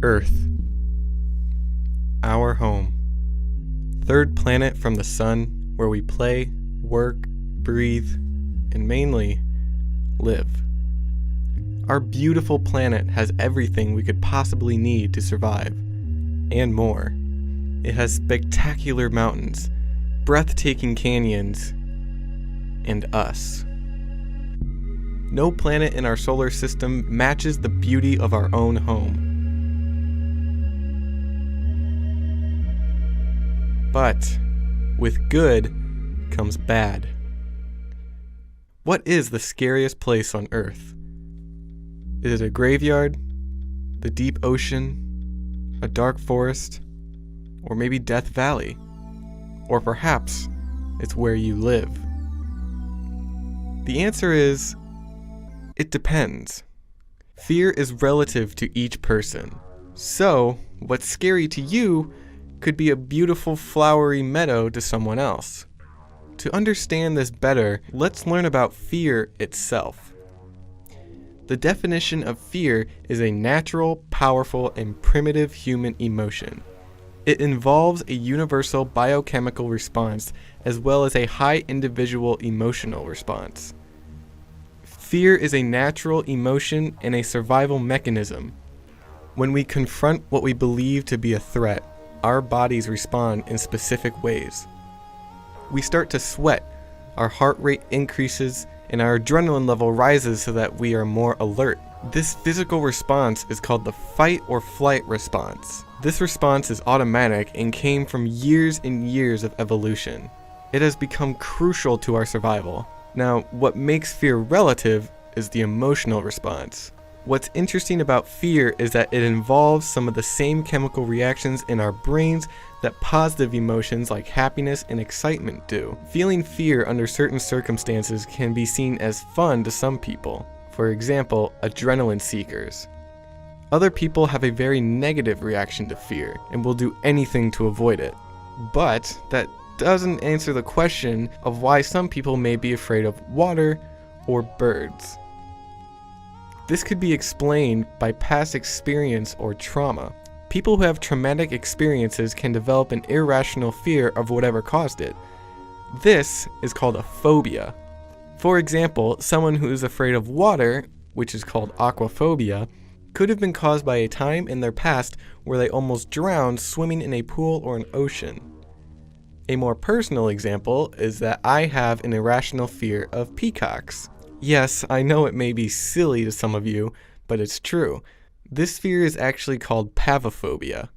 Earth, our home. Third planet from the sun, where we play, work, breathe, and mainly live. Our beautiful planet has everything we could possibly need to survive, and more. It has spectacular mountains, breathtaking canyons, and us. No planet in our solar system matches the beauty of our own home. But with good comes bad. What is the scariest place on Earth? Is it a graveyard, the deep ocean, a dark forest, or maybe Death Valley? Or perhaps it's where you live? The answer is, it depends. Fear is relative to each person. So, what's scary to you could be a beautiful flowery meadow to someone else. To understand this better, let's learn about fear itself. The definition of fear is a natural, powerful, and primitive human emotion. It involves a universal biochemical response as well as a high individual emotional response. Fear is a natural emotion and a survival mechanism. When we confront what we believe to be a threat, our bodies respond in specific ways. We start to sweat, our heart rate increases, and our adrenaline level rises so that we are more alert. This physical response is called the fight or flight response. This response is automatic and came from years and years of evolution. It has become crucial to our survival. Now, what makes fear relative is the emotional response. What's interesting about fear is that it involves some of the same chemical reactions in our brains that positive emotions like happiness and excitement do. Feeling fear under certain circumstances can be seen as fun to some people. For example, adrenaline seekers. Other people have a very negative reaction to fear and will do anything to avoid it. But that doesn't answer the question of why some people may be afraid of water or birds. This could be explained by past experience or trauma. People who have traumatic experiences can develop an irrational fear of whatever caused it. This is called a phobia. For example, someone who is afraid of water, which is called aquaphobia, could have been caused by a time in their past where they almost drowned swimming in a pool or an ocean. A more personal example is that I have an irrational fear of peacocks. Yes, I know it may be silly to some of you, but it's true. This fear is actually called pavophobia.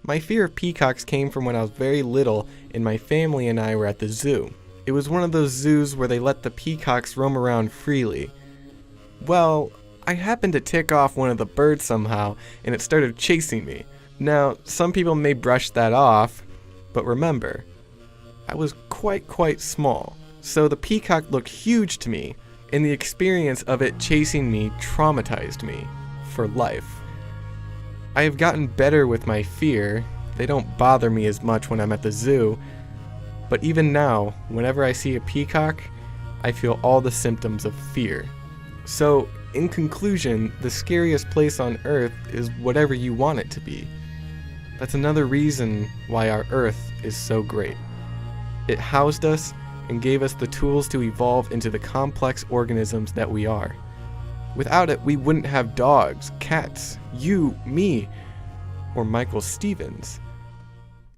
My fear of peacocks came from when I was very little and my family and I were at the zoo. It was one of those zoos where they let the peacocks roam around freely. Well, I happened to tick off one of the birds somehow and it started chasing me. Now, some people may brush that off, but remember, I was quite small, so the peacock looked huge to me. And the experience of it chasing me traumatized me for life. I have gotten better with my fear. They don't bother me as much when I'm at the zoo. But even now, whenever I see a peacock, I feel all the symptoms of fear. So, in conclusion, the scariest place on Earth is whatever you want it to be. That's another reason why our Earth is so great. It housed us and gave us the tools to evolve into the complex organisms that we are. Without it, we wouldn't have dogs, cats, you, me, or Michael Stevens.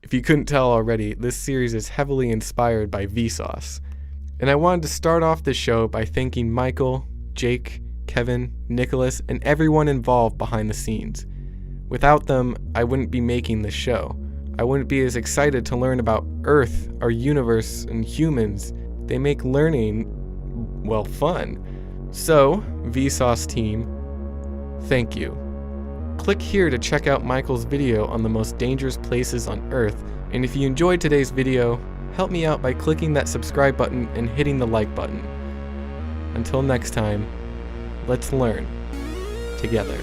If you couldn't tell already, this series is heavily inspired by Vsauce. And I wanted to start off this show by thanking Michael, Jake, Kevin, Nicholas, and everyone involved behind the scenes. Without them, I wouldn't be making this show. I wouldn't be as excited to learn about Earth, our universe, and humans. They make learning, well, fun. So, Vsauce team, thank you. Click here to check out Michael's video on the most dangerous places on Earth, and if you enjoyed today's video, help me out by clicking that subscribe button and hitting the like button. Until next time, let's learn together.